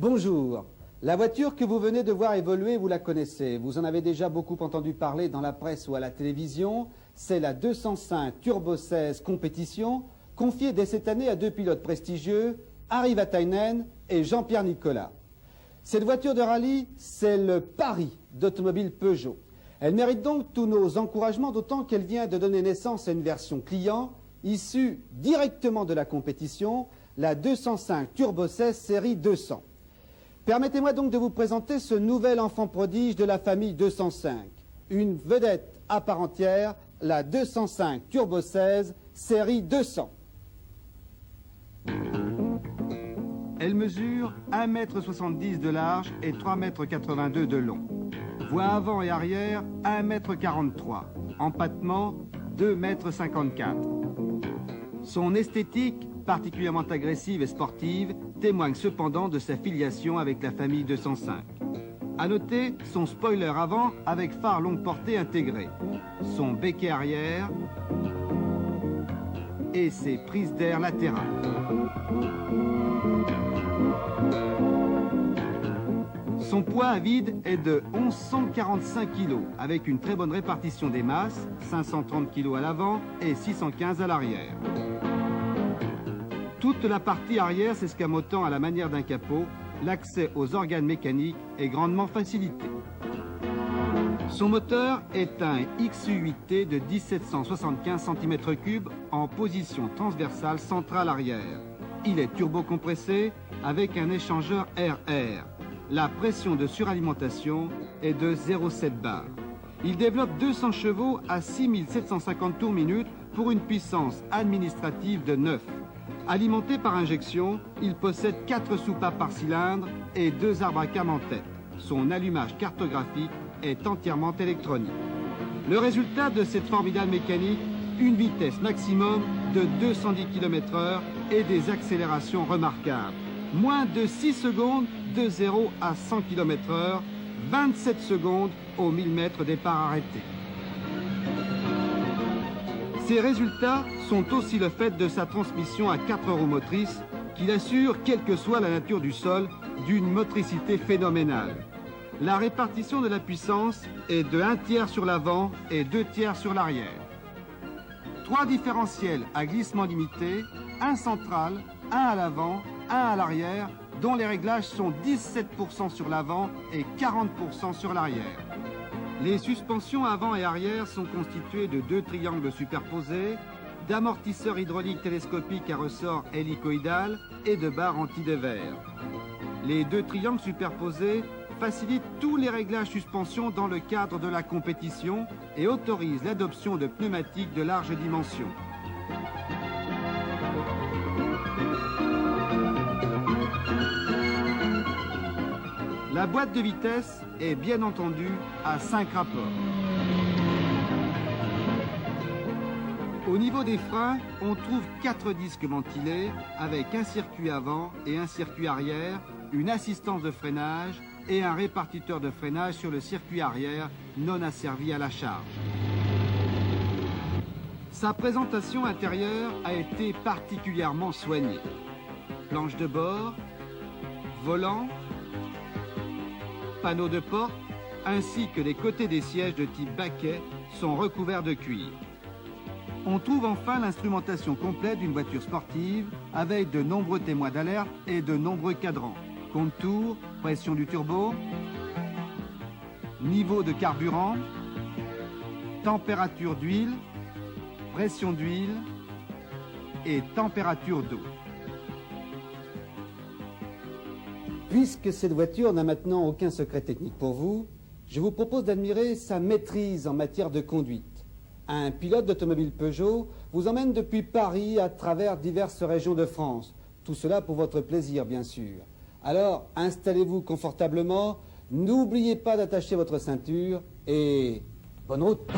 Bonjour. La voiture que vous venez de voir évoluer, vous la connaissez. Vous en avez déjà beaucoup entendu parler dans la presse ou à la télévision. C'est la 205 Turbo 16 Compétition, confiée dès cette année à deux pilotes prestigieux, Harry Vatainen et Jean-Pierre Nicolas. Cette voiture de rallye, c'est le pari d'Automobile Peugeot. Elle mérite donc tous nos encouragements, d'autant qu'elle vient de donner naissance à une version client, issue directement de la compétition, la 205 Turbo 16 série 200. Permettez-moi donc de vous présenter ce nouvel enfant prodige de la famille 205. Une vedette à part entière, la 205 Turbo 16 série 200. Elle mesure 1,70 m de large et 3,82 m de long. Voie avant et arrière 1,43 m. Empattement 2,54 m. Son esthétique, particulièrement agressive et sportive, témoigne cependant de sa filiation avec la famille 205. A noter son spoiler avant avec phare longue portée intégré, son béquet arrière et ses prises d'air latérales. Son poids à vide est de 1145 kg, avec une très bonne répartition des masses, 530 kg à l'avant et 615 à l'arrière. Toute la partie arrière s'escamotant à la manière d'un capot, l'accès aux organes mécaniques est grandement facilité. Son moteur est un XU8T de 1775 cm3 en position transversale centrale arrière. Il est turbocompressé avec un échangeur RR. La pression de suralimentation est de 0,7 bar. Il développe 200 chevaux à 6750 tours minute pour une puissance administrative de 9. Alimenté par injection, il possède 4 soupapes par cylindre et 2 arbres à cam en tête. Son allumage cartographique est entièrement électronique. Le résultat de cette formidable mécanique, une vitesse maximum de 210 km/h et des accélérations remarquables. Moins de 6 secondes de 0 à 100 km/h, 27 secondes au 1000 mètres départ arrêté. Ces résultats sont aussi le fait de sa transmission à 4 roues motrices qui assure, quelle que soit la nature du sol, d'une motricité phénoménale. La répartition de la puissance est de 1/3 sur l'avant et 2/3 sur l'arrière. 3 différentiels à glissement limité, un central, un à l'avant, un à l'arrière, dont les réglages sont 17% sur l'avant et 40% sur l'arrière. Les suspensions avant et arrière sont constituées de 2 triangles superposés, d'amortisseurs hydrauliques télescopiques à ressort hélicoïdal et de barres anti-dévers. Les 2 triangles superposés facilitent tous les réglages suspension dans le cadre de la compétition et autorisent l'adoption de pneumatiques de large dimension. La boîte de vitesse est bien entendu à 5 rapports. Au niveau des freins, on trouve 4 disques ventilés avec un circuit avant et un circuit arrière, une assistance de freinage et un répartiteur de freinage sur le circuit arrière non asservi à la charge. Sa présentation intérieure a été particulièrement soignée. Planche de bord, volant, panneaux de porte, ainsi que les côtés des sièges de type baquet sont recouverts de cuir. On trouve enfin l'instrumentation complète d'une voiture sportive avec de nombreux témoins d'alerte et de nombreux cadrans. Compte-tours, pression du turbo, niveau de carburant, température d'huile, pression d'huile et température d'eau. Puisque cette voiture n'a maintenant aucun secret technique pour vous, je vous propose d'admirer sa maîtrise en matière de conduite. Un pilote d'automobile Peugeot vous emmène depuis Paris à travers diverses régions de France. Tout cela pour votre plaisir, bien sûr. Alors, installez-vous confortablement, n'oubliez pas d'attacher votre ceinture et bonne route.